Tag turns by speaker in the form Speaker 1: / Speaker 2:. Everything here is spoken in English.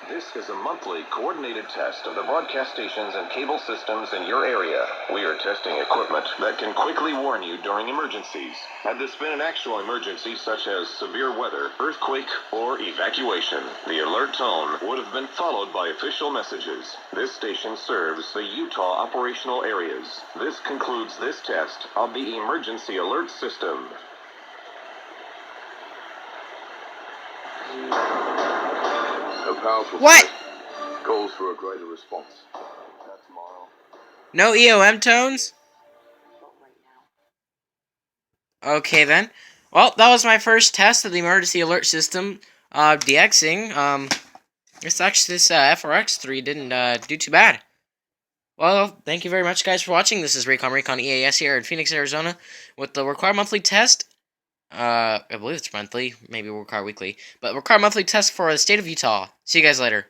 Speaker 1: This is a monthly coordinated test of the broadcast stations and cable systems in your area. We are testing equipment that can quickly warn you during emergencies. Had this been an actual emergency such as severe weather, earthquake, or evacuation, the alert tone would have been followed by official messages. This station serves the Utah operational areas. This concludes this test of the emergency alert system.
Speaker 2: A powerful
Speaker 3: What?
Speaker 2: calls for a greater response.
Speaker 3: No EOM tones? Okay then. Well, that was my first test of the emergency alert system DXing. This FRX3 didn't do too bad. Well, thank you very much, guys, for watching. This is Recon EAS here in Phoenix, Arizona, with the required monthly test. I believe it's monthly, maybe required weekly, but required monthly test for the state of Utah. See you guys later.